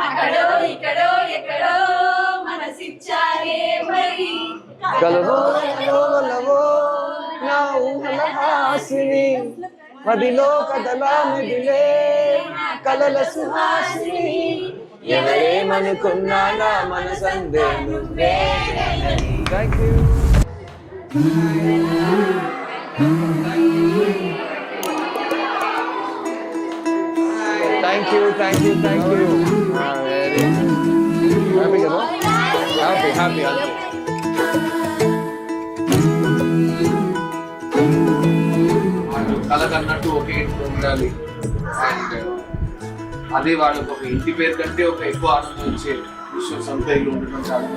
అక్కడో ఇక్కడో ఎక్కడో మనసిచ్చారే మరి కలవో కలవో నా ఊహల హాసిని మదిలో కదలా మిదిలే కలల సుహాసిని ఎవరేమనుకున్నా నా మనసందే నువ్వే. Thank you. Thank you thank you thank you. Happy కదా? Happy happy happy. కలగన్నట్టు ఒకే ఇంట్లో ఉండాలి అండ్ అదే వాళ్ళకి ఒక ఇంటి పేరు కంటే ఒక ఎక్కువ ఆనందం ఇచ్చే విషయం సొంత ఇల్లు ఉండటం చాలా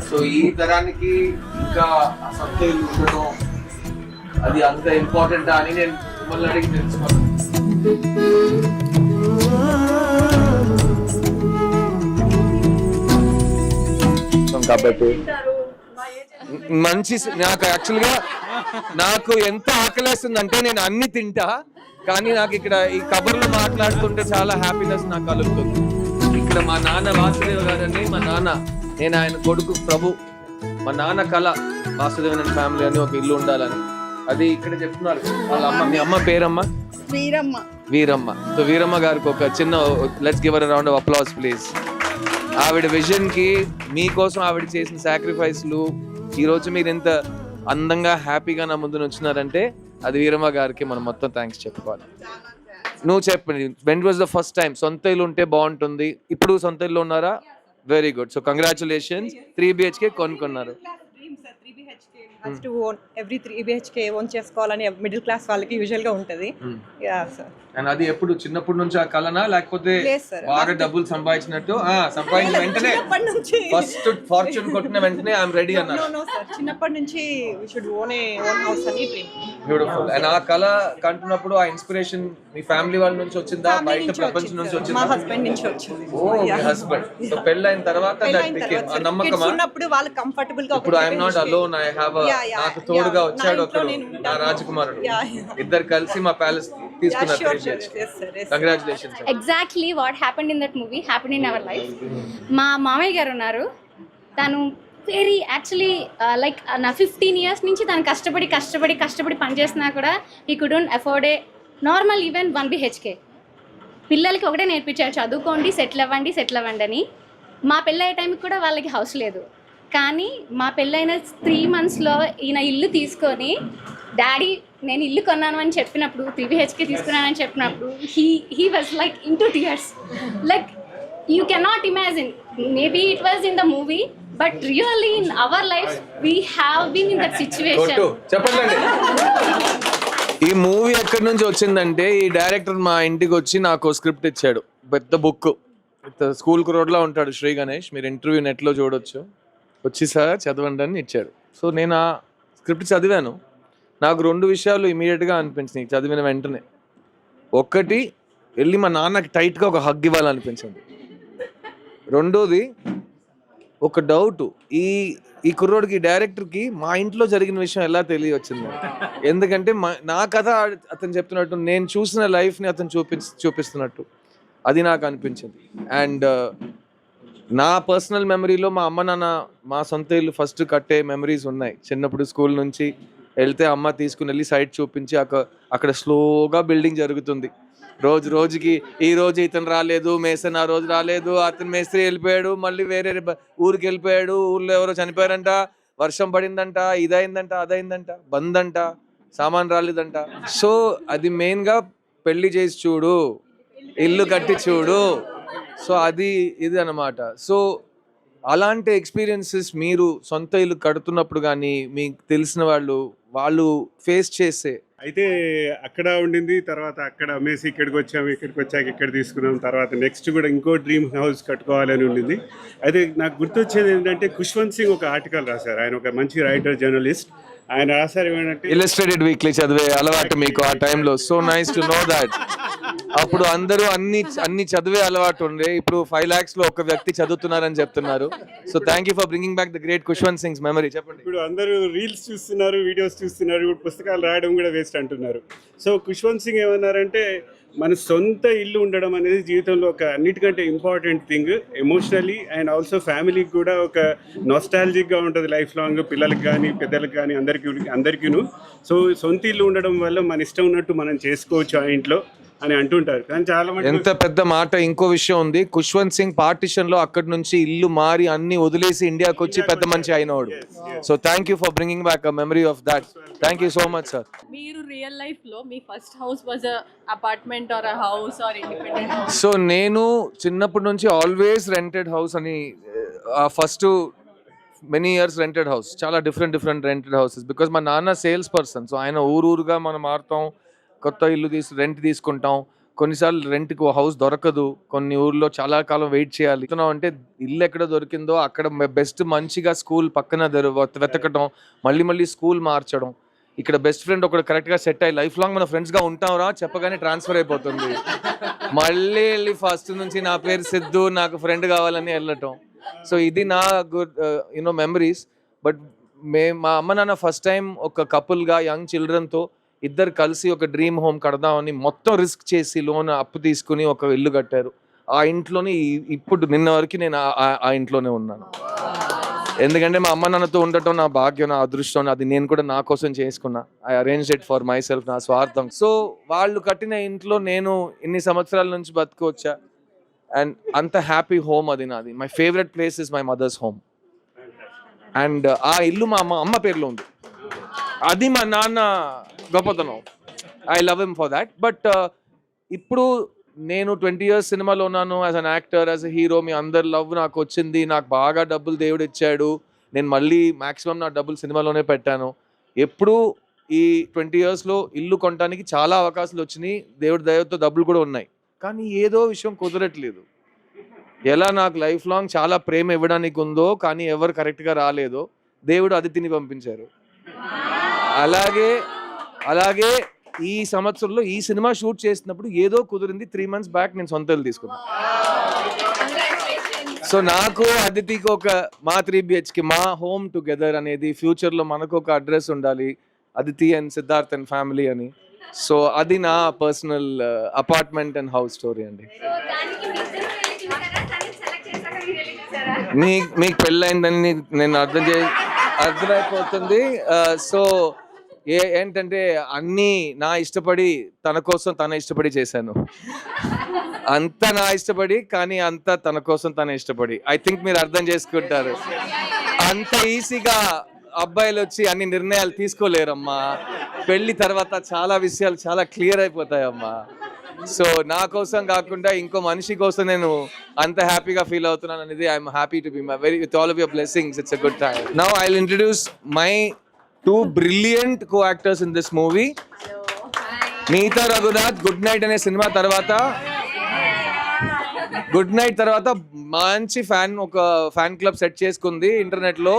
సో ఈ తరానికి ఇంకా ఆ సొంత ఇల్లు ఉండటం అది అంత ఇంపార్టెంట్ అని నేను మిమ్మల్ని అడిగి తెలుసుకోవాలి. కాబట్టి మంచి నాకు యాక్చువల్గా నాకు ఎంత ఆకలేస్తుందంటే నేను అన్ని తింటా, కానీ నాకు ఇక్కడ ఈ కబర్లో మాట్లాడుతుంటే చాలా హ్యాపీనెస్ నాకు కలుగుతుంది. ఇక్కడ మా నాన్న వాసుదేవ గారని మా నాన్న, నేను ఆయన కొడుకు ప్రభు. మా నాన్న కళ వాసుదేవన్ ఫ్యామిలీ అని ఒక ఇల్లు ఉండాలని, అది ఇక్కడ చెప్తున్నారు వాళ్ళ అమ్మ. మీ అమ్మ పేరమ్మ? వీరమ్మ. వీరమ్మ. సో వీరమ్మ గారికి ఒక చిన్న let's give her round of applause please. ఆవిడ విజన్ కి మీకోసం ఆవిడ చేసిన సాక్రిఫైస్లు ఈ రోజు మీరు ఎంత అందంగా హ్యాపీగా నా ముందు వచ్చినారంటే అది వీరమ్మ గారికి మనం మొత్తం థ్యాంక్స్ చెప్పుకోవాలి. నువ్వు చెప్పండి, when was the first time సొంత ఇల్లు ఉంటే బాగుంటుంది, ఇప్పుడు సొంత ఇల్లు ఉన్నారా? Very good. So congratulations. 3 BHK కొనుక్కున్నారు. First own every 3 BHK own చేసుకోవాలని మిడిల్ క్లాస్ వాళ్ళకి యూజువల్ గా ఉంటది. Yeah sir. అండ్ అది ఎప్పుడు చిన్నప్పటి నుంచి ఆ కలనా లేకపోతే బాగా డబ్బులు సంపాదించినట్టు సంపాదించిన వెంటనే ఫస్ట్ ఫార్చ్యూన్ కొట్టిన వెంటనే ఐఎమ్ రెడీ అన్నారు? నో సార్, చిన్నప్పటి నుంచి we should own a own house అని డ్రీమ్. బ్యూటిఫుల్. అండ్ ఆ కళ కంటున్నప్పుడు ఆ ఇన్స్పిరేషన్ మీ ఫ్యామిలీ వాళ్ళ నుంచి వచ్చిందా, బయట ప్రపంచం నుంచి వచ్చిందా? మా హస్బెండ్ నుంచి వచ్చింది. ఓ మీ హస్బెండ్. సో పెళ్ళైన తర్వాత ఆ నమ్మకమా? ఉన్నప్పుడు వాళ్ళు కంఫర్టబుల్ గా ఇప్పుడు I'm not alone, I have నాకు తోడుగా వచ్చాడు ఒకడు నా రాజకుమారుడు. ఇద్దరు కలిసి మా ప్యాలెస్ తీసుకున్నారు. Congratulations. Exactly what happened in that movie happened in our life. మా మామయ్య గారు ఉన్నారు, తను వెరీ యాక్చువల్లీ లైక్ నా 15 years నుంచి తను కష్టపడి పనిచేసినా కూడా he couldn't afford a normal even 1 BHK. పిల్లలకి ఒకటే నేర్పించారు, చదువుకోండి, సెటిల్ అవ్వండి అని. మా పెళ్ళయ్యే టైంకి కూడా వాళ్ళకి హౌస్ లేదు, కానీ మా పెళ్ళైన 3 monthsలో ఈయన ఇల్లు తీసుకొని డాడీ నేను ఇల్లు కొన్నాను అని చెప్పినప్పుడు, 3 BHK తీసుకున్నానని చెప్పినప్పుడు he was like into tears. Like you cannot imagine, maybe it was in the movie but really in our life we have been in that situation. చెప్పండి, ఈ మూవీ ఎక్కడి నుంచి వచ్చిందంటే ఈ డైరెక్టర్ మా ఇంటికి వచ్చి నాకు స్క్రిప్ట్ ఇచ్చాడు, పెద్ద బుక్, స్కూల్ రోడ్లో ఉంటాడు శ్రీ గణేష్, మీరు ఇంటర్వ్యూ నెట్లో చూడొచ్చు. వచ్చి సార్ చదవండి అని ఇచ్చాడు. సో నేను ఆ స్క్రిప్ట్ చదివాను. నాకు 2 విషయాలు ఇమీడియట్గా అనిపించినాయి చదివిన వెంటనే. ఒకటి, వెళ్ళి మా నాన్నకి టైట్గా ఒక హగ్ ఇవ్వాలనిపించింది. రెండోది, ఒక డౌట్, ఈ కుర్రోడికి డైరెక్టర్కి మా ఇంట్లో జరిగిన విషయం ఎలా తెలియవచ్చింది. ఎందుకంటే నా కథ అతను చెప్తున్నట్టు, నేను చూసిన లైఫ్ని అతను చూపిస్తున్నట్టు అది నాకు అనిపించింది. అండ్ నా పర్సనల్ మెమరీలో మా అమ్మ నాన్న మా సొంత ఇల్లు ఫస్ట్ కట్టే మెమరీస్ ఉన్నాయి. చిన్నప్పుడు స్కూల్ నుంచి వెళ్తే అమ్మ తీసుకుని వెళ్ళి సైట్ చూపించి అక్కడ స్లోగా బిల్డింగ్ జరుగుతుంది. రోజుకి ఈ రోజు ఇతను రాలేదు, మేసన్ ఆ రోజు రాలేదు, అతను మేస్త్రి వెళ్ళిపోయాడు, మళ్ళీ వేరే ఊరికి వెళ్ళిపోయాడు, ఊర్లో ఎవరో చనిపోయారంట, వర్షం పడిందంట, ఇదైందంట, అదైందంట, బంద్ అంట, సామాన్ రాలేదంట. సో అది మెయిన్గా పెళ్లి చేసి చూడు, ఇల్లు కట్టి చూడు. సో అది ఇది అన్నమాట. సో అలాంటి ఎక్స్పీరియన్సెస్ మీరు సొంత ఇల్లు కడుతున్నప్పుడు కానీ మీకు తెలిసిన వాళ్ళు ఫేస్ చేసే అయితే అక్కడ ఉండింది, తర్వాత అక్కడ అమ్మేసి ఇక్కడికి వచ్చాక ఇక్కడ తీసుకున్నాం, తర్వాత నెక్స్ట్ కూడా ఇంకో డ్రీమ్ హౌస్ కట్టుకోవాలని ఉండింది. అయితే నాకు గుర్తొచ్చేది ఏంటంటే ఖుష్వంత్ సింగ్ ఒక ఆర్టికల్ రాశారు. ఆయన ఒక మంచి రైటర్, జర్నలిస్ట్. ఆయన రాశారు ఏమంటే, ఇల్లస్ట్రేటెడ్ వీక్లీ చదివే అలవాటు మీకు ఆ టైంలో. So nice to know that. అప్పుడు అందరూ అన్ని చదివే అలవాటు ఉండే, ఇప్పుడు 5 lakhs లో ఒక వ్యక్తి చదువుతున్నారని చెప్తున్నారు. So thank you for bringing back the great Khushwant Singh's memory. చెప్పండి. ఇప్పుడు అందరూ రీల్స్ చూస్తున్నారు, వీడియోస్ చూస్తున్నారు, ఇప్పుడు పుస్తకాలు రాయడం కూడా వేస్ట్ అంటున్నారు. సో ఖుష్వంత్ సింగ్ ఏమన్నారంటే, మన సొంత ఇల్లు ఉండడం అనేది జీవితంలో ఒక అన్నిటికంటే important thing. Emotionally and also ఫ్యామిలీకి కూడా ఒక నాస్టాలజిక్గా ఉంటుంది లైఫ్ లాంగ్, పిల్లలకి కానీ పెద్దలకు కానీ అందరికీను. సో సొంత ఇల్లు ఉండడం వల్ల మన ఇష్టం ఉన్నట్టు మనం చేసుకోవచ్చు ఆ ఇంట్లో అని అంటుంటారు. కానీ చాలా మంది ఎంత పెద్ద మాట. ఇంకో విషయం ఉంది, ఖుష్వంత్ సింగ్ పార్టిషన్ లో అక్కడి నుంచి ఇల్లు మారి అన్ని వదిలేసి ఇండియాకి వచ్చి పెద్ద మనిషి అయినవాడు. So thank you for bringing back a memory of that. Thank you so much sir. మీరు రియల్ లైఫ్ లో మీ first house was apartment or house or independent house? So నేను చిన్నప్పటి నుంచి ఆల్వేస్ రెంటెడ్ హౌస్ అని, first many years rented house, చాలా different rented houses. Because మా నాన్న సేల్స్ పర్సన్. సో ఆయన ఊరుగా మనం మారుతాం, కొత్త ఇల్లు రెంట్ తీసుకుంటాం. కొన్నిసార్లు రెంట్కి హౌస్ దొరకదు, కొన్ని ఊర్లో చాలా కాలం వెయిట్ చేయాలి. అంటే ఇల్లు ఎక్కడ దొరికిందో అక్కడ బెస్ట్ మంచిగా స్కూల్ పక్కన వెతకడం, మళ్ళీ స్కూల్ మార్చడం. ఇక్కడ బెస్ట్ ఫ్రెండ్ ఒకటి కరెక్ట్గా సెట్ అయ్యి లైఫ్ లాంగ్ మన ఫ్రెండ్స్గా ఉంటాంరా చెప్పగానే ట్రాన్స్ఫర్ అయిపోతుంది. మళ్ళీ వెళ్ళి ఫస్ట్ నుంచి నా పేరు సిద్ధు, నాకు ఫ్రెండ్ కావాలని వెళ్ళటం. సో ఇది నా గుడ్ మెమరీస్. బట్ మా అమ్మ నాన్న ఫస్ట్ టైం ఒక కపుల్గా యంగ్ చిల్డ్రన్తో ఇద్దరు కలిసి ఒక డ్రీమ్ హోమ్ కడదామని మొత్తం రిస్క్ చేసి లోన్ అప్పు తీసుకుని ఒక ఇల్లు కట్టారు. ఆ ఇంట్లోనే ఇప్పుడు నిన్న వరకు నేను ఆ ఇంట్లోనే ఉన్నాను. ఎందుకంటే మా అమ్మ నాన్నతో ఉండటం నా భాగ్యం, నా అదృష్టం. అది నేను కూడా నా కోసం చేసుకున్నా. I arrange it for my self, నా స్వార్థం. సో వాళ్ళు కట్టిన ఇంట్లో నేను ఇన్ని సంవత్సరాల నుంచి బతుకోవచ్చా. అండ్ అంత హ్యాపీ హోమ్ అది నాది. My favourite place is my mother's home. And ఆ ఇల్లు మా అమ్మ పేరులో ఉంది. అది మా నాన్న గొప్పతనం. I love him for that. But ఇప్పుడు నేను 20 years సినిమాలో ఉన్నాను as an actor, as a hero. మీ అందరి లవ్ నాకు వచ్చింది, నాకు బాగా డబ్బులు దేవుడు ఇచ్చాడు. నేను మళ్ళీ మ్యాక్సిమం నా డబ్బులు సినిమాలోనే పెట్టాను. ఎప్పుడు ఈ 20 yearsలో ఇల్లు కొనడానికి చాలా అవకాశాలు వచ్చినాయి, దేవుడి దయతో డబ్బులు కూడా ఉన్నాయి. కానీ ఏదో విషయం కుదరట్లేదు. ఎలా నాకు లైఫ్ లాంగ్ చాలా ప్రేమ ఇవ్వడానికి ఉందో కానీ ఎవరు కరెక్ట్గా రాలేదో, దేవుడు అదితిని పంపించారు. అలాగే ఈ సంవత్సరంలో ఈ సినిమా షూట్ చేసినప్పుడు ఏదో కుదిరింది. 3 months బ్యాక్ నేను సొంత ఇల్లు తీసుకున్నాను. సో నాకు అదితికి ఒక మా 3 BHK మా హోమ్ టుగెదర్ అనేది, ఫ్యూచర్లో మనకు ఒక అడ్రస్ ఉండాలి, Aditi and Siddharth and family అని. సో అది నా personal apartment and house story అండి. మీకు పెళ్ళైందని నేను అర్థమైపోతుంది. సో ఏంటంటే అన్నీ నా ఇష్టపడి, తన కోసం తన ఇష్టపడి చేశాను. అంత నా ఇష్టపడి కానీ అంత తన కోసం తన ఇష్టపడి. ఐ థింక్ మీరు అర్థం చేసుకుంటారు. అంత ఈజీగా అబ్బాయిలు వచ్చి అన్ని నిర్ణయాలు తీసుకోలేరమ్మా. పెళ్లి తర్వాత చాలా విషయాలు చాలా క్లియర్ అయిపోతాయమ్మా. సో నా కోసం కాకుండా ఇంకో మనిషి కోసం నేను అంత హ్యాపీగా ఫీల్ అవుతున్నాను అనేది I'm happy to be with all of your blessings. It's a good time. Now I will introduce my 2 brilliant co-actors in this movie. Neeta Raghunath good night అనే సినిమా తర్వాత, గుడ్ నైట్ తర్వాత మంచి ఒక ఫ్యాన్ క్లబ్ సెట్ చేసుకుంది ఇంటర్నెట్లో.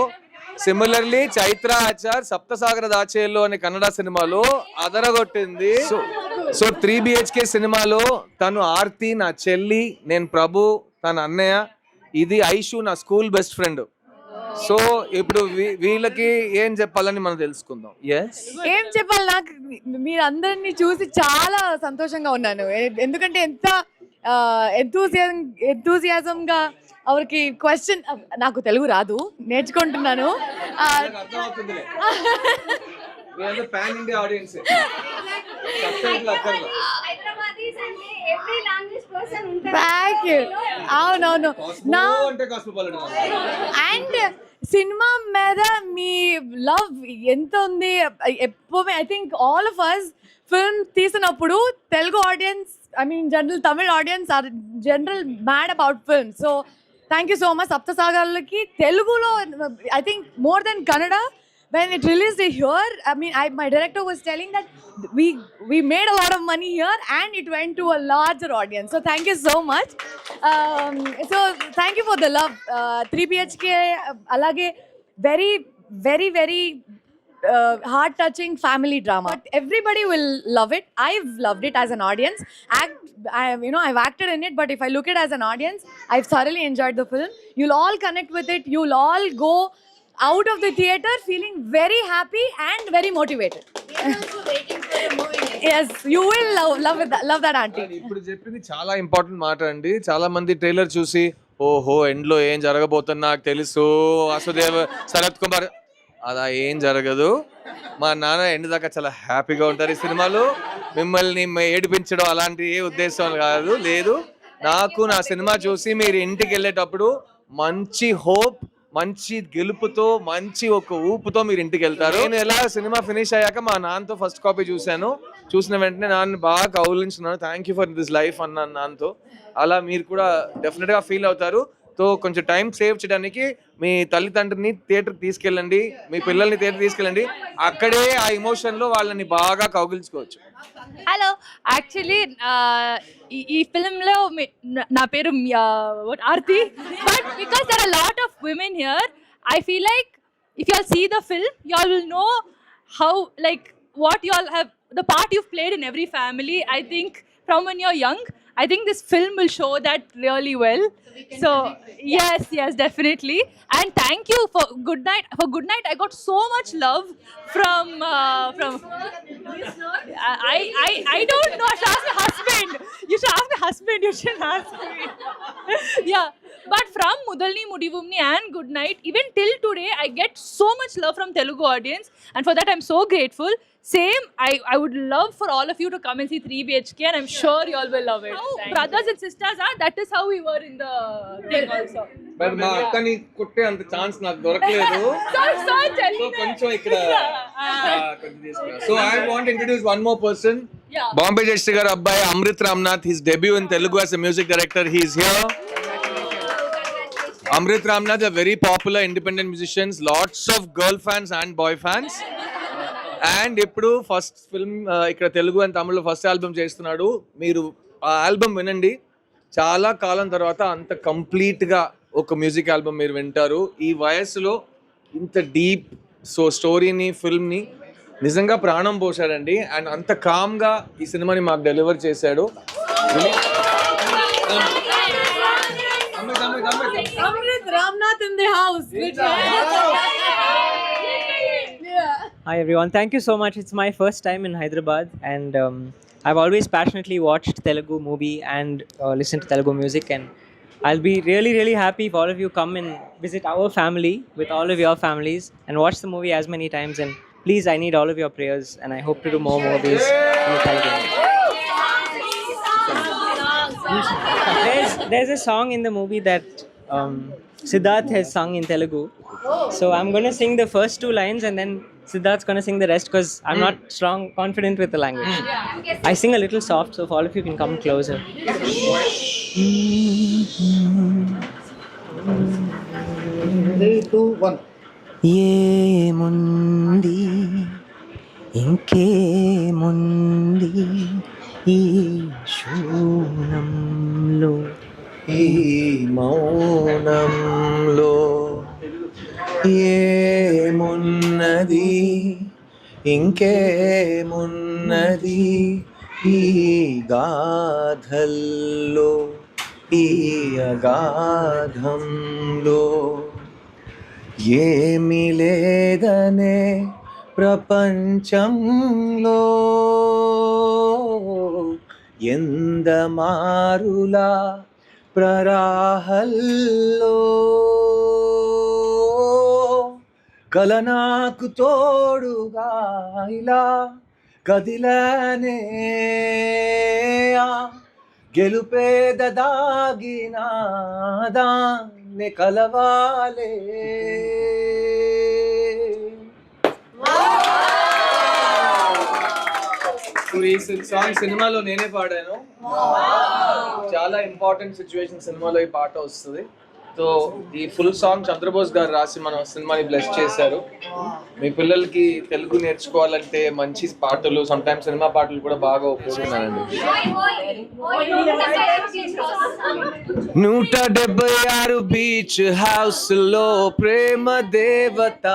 సిమిలర్లీ చైత్ర ఆచార్ సప్తసాగర దాచేల్లో అనే కన్నడ సినిమాలో అదరగొట్టింది. సో 3 BHK సినిమాలో తను ఆర్తి నా చెల్లి, నేను ప్రభు తన అన్నయ్య, ఇది ఐషు నా స్కూల్ బెస్ట్ ఫ్రెండ్. సో ఇప్పుడు వీళ్ళకి ఏం చెప్పాలని మనం తెలుసుకుందాం. ఏం చెప్పాలి, నాకు మీరు అందరినీ చూసి చాలా సంతోషంగా ఉన్నాను. ఎందుకంటే ఎంత ఎంతూజియాజంగా అవరికి క్వశ్చన్, నాకు తెలుగు రాదు, నేర్చుకుంటున్నాను. అవునవును. అండ్ సినిమా మీద మీ లవ్ ఎంత ఉంది ఎప్పుడు. I think all of us film తీసినప్పుడు Telugu audience, I mean general Tamil audience are general mad about film. So thank you so much. సప్తసాగర్లకి తెలుగులో I think more than Kannada. When it released here, I mean, my director was telling that we made a lot of money here and it went to a larger audience. So thank you so much. So thank you for the love. 3 BHK, alage very, very, very heart-touching family drama. But everybody will love it. I've loved it as an audience. I've acted in it, but if I look at it as an audience, I've thoroughly enjoyed the film. You'll all connect with it. You'll all go out of the theater feeling very happy and very motivated. We are also waiting for Yes, you will love that auntie. ఇప్పుడు చెప్పింది చాలా important మాట అండి. చాలా మంది trailer చూసి ఓహో end లో ఏం జరగబోతుంది నాకు తెలుసు వాసుదేవ్ శరత్ కుమార్ అలా ఏం జరగదు. మా నాన్న ఎండ్ దాకా చాలా హ్యాపీగా ఉంటారు ఈ సినిమాలో. మిమ్మల్ని ఏడిపించడం అలాంటి ఏ ఉద్దేశం కాదు లేదు. నాకు నా సినిమా చూసి మీరు ఇంటికి వెళ్ళేటప్పుడు మంచి హోప్, మంచి గెలుపుతో, మంచి ఒక ఊపుతో మీరు ఇంటికి వెళ్తారు. నేను ఎలా సినిమా ఫినిష్ అయ్యాక మా నాన్నతో ఫస్ట్ కాపీ చూశాను. చూసిన వెంటనే నాన్న బాగా కౌలించున్నాను, thank you for this life అన్నాను నాన్నతో. అలా మీరు కూడా డెఫినెట్గా ఫీల్ అవుతారు. తో కొంచెం టైం సేవ్ చేయడానికి మీ తల్లిదండ్రుని థియేటర్ తీసుకెళ్ళండి, మీ పిల్లల్ని థియేటర్ తీసుకెళ్ళండి. అక్కడే ఆ ఎమోషన్లో వాళ్ళని బాగా కౌగిలించుకోవచ్చు. హలో, యాక్చువల్లీ ఈ ఫిల్మ్లో నా పేరు Aarti, but because there are lot of women here, I feel like if you all see the film you all will know how like what you all have, the part you've played in every family. I think from when you're young, I think this film will show that really well. So yes, definitely. And thank you for Good Night. For Good Night, I got so much love from I don't know. I should ask my husband. You should ask my husband. You shouldn't ask me. Yeah. But from Mudalni Mudivumni and Good Night, even till today, I get so much love from Telugu audience, and for that I'm so grateful. Same, I would love for all of you to come and see 3 BHK, and I'm sure you all will love it. How brothers and sisters are, that is how we were in the thing also. But మా అక్కని కొట్టే అంత chance నాకు దొరకలేదు. So so కొంచెం ఇక్కడ so I want introduce one more person. Yeah. Bombay జస్టి గారు అబ్బాయి Amrit Ramnath, his debut in Telugu as a music director. He is here. Amrit Ramnath, a very popular independent musicians, lots of girl fans and boy fans. And ఇప్పుడు first film ఇక్కడ Telugu and తమిళ్లో first album చేస్తున్నాడు. మీరు ఆ album వినండి, చాలా కాలం తర్వాత అంత కంప్లీట్గా ఒక మ్యూజిక్ ఆల్బమ్ మీరు వింటారు. ఈ వయసులో ఇంత డీప్ స్టోరీని, ఫిల్మ్ని నిజంగా ప్రాణం పోసాడండి. అండ్ అంత కామ్గా ఈ సినిమాని మాకు డెలివర్ చేశాడు. Amrit Ramnath in the house. Hi everyone, thank you so much. It's my first time in Hyderabad, and I've always passionately watched Telugu movie and listened to Telugu music, and I'll be really, really happy if all of you come and visit our family with all of your families and watch the movie as many times. And please, I need all of your prayers, and I hope to do more movies in Telugu. There's a song in the movie that Siddharth has sung in Telugu. So I'm going to sing the first 2 lines, and then Siddharth's going to sing the rest because I'm not confident with the language. I sing a little soft, so if all of you can come closer. 3, 2, 1. ఏముంది ఇంకేముంది ఈ శూన్యంలో, ఈ మౌనంలో ఏమున్నది ఇంకేమున్నది ఈ గాథల్లో, ఈ అగాధంలో ఏమి లేదనే ప్రపంచంలో ఎందమారులా ప్రరాహల్లో కల నాకు తోడుగా ఇలా కదిలనే గెలుపేద దాగిన దాన్ని కలవాలే. ఈ సాంగ్ సినిమాలో నేనే పాడాను. చాలా ఇంపార్టెంట్ సిచ్యువేషన్ సినిమాలో ఈ పాట వస్తుంది. సో ఈ ఫుల్ సాంగ్ చంద్రబోస్ గారు రాసి మన సినిమాని బ్లెస్ చేశారు. మీ పిల్లలకి తెలుగు నేర్చుకోవాలంటే మంచి పాటలు, సమ్ టైమ్స్ సినిమా పాటలు కూడా బాగా ఉపయోగిస్తున్నారండి. 176 బీచ్ హౌస్ లో ప్రేమ దేవత,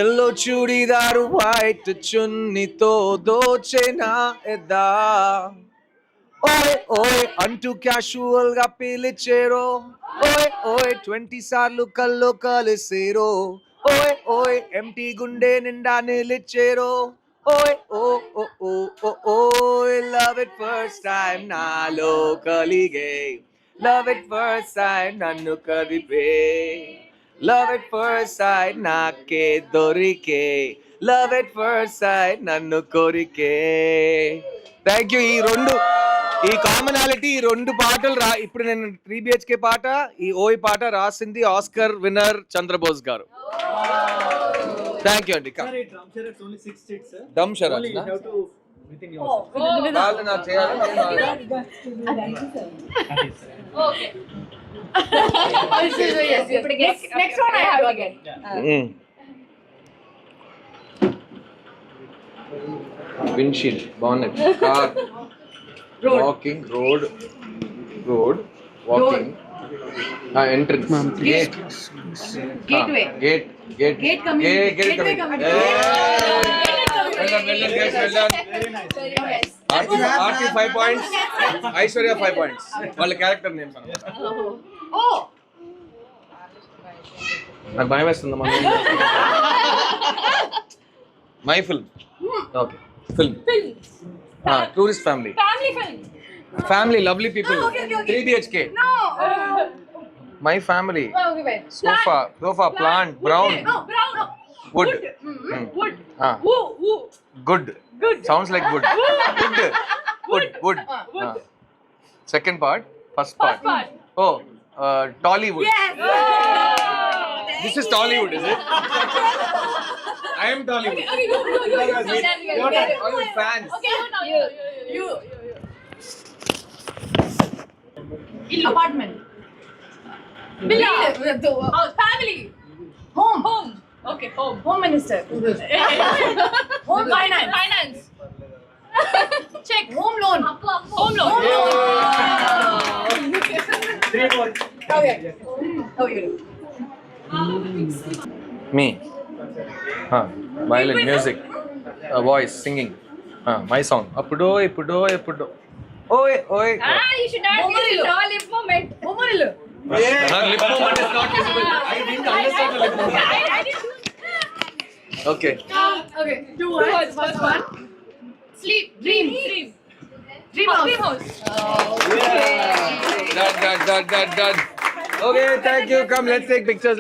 ఎల్లో చూడిదారు వైట్ చున్నీతో దోచెనా ఎదా, ఓయ్ ఓయ్ అంటూ క్యాషువల్ గా పిలిచేరో, ఓయ్ ఓయ్ 20 సార్లు కల్లో కలిసేరో, ఓయ్ ఓయ్ ఎంటీ గుండె నిండా నిలిచేరో, ఓయ్ ఓ ఓ ఓ ఓ ఓయ్ లవ్ ఎట్ ఫస్ట్ టైం నాలో కలిగే లవ్ ఎట్ ఫస్ట్ సైట్ నన్ను కదిపే లవ్ ఎట్ ఫస్ట్ సైట్ నాకే దొరికే లవ్ ఎట్ ఫస్ట్ సైట్ నన్ను కోరికే. Thank you. ఈ కామనాలిటీ ఈ రెండు పాటలు ఇప్పుడు నేను 3 BHK పాట ఈ ఓయ్ పాట రాసింది ఆస్కర్ విన్నర్ చంద్రబోస్ గారు. థ్యాంక్ యూ అండి. దమ్ షరాజ్ వాళ్ళు నాకు చేయాలి. Next one I have to get. Windshield, bonnet, car, walking, road, walking, entrance, gate, Gateway. Gate, Gate community. Gateway community. Aarti 5 points, Aishwarya 5 points. వాళ్ళ క్యారెక్టర్ నేమ్స్ అన్నమాట. Oh. నాకు భయం వేస్తుంది my film. Okay, film tourist family, family, lovely people, 3 BHK, my family, sofa, plant, brown, wood, good, sounds like good, wood. Second part, first part. Oh, Tollywood. This is Tollywood, is it? I am Tollywood. Are you fans? You. Apartment. Villa. Family. Home. Okay, home. Home minister. Home finance. Check. Home loan. Home loan. 3 more. Okay. Me. Violin, music, voice, singing. My song. Appudo. Oi. You should not use it all lip moment. Lip moment is not visible. I didn't understand the lip moment. Okay. Okay. 2 words. First one. Sleep. Dream house. Done. Okay, thank you. Come, let's take pictures.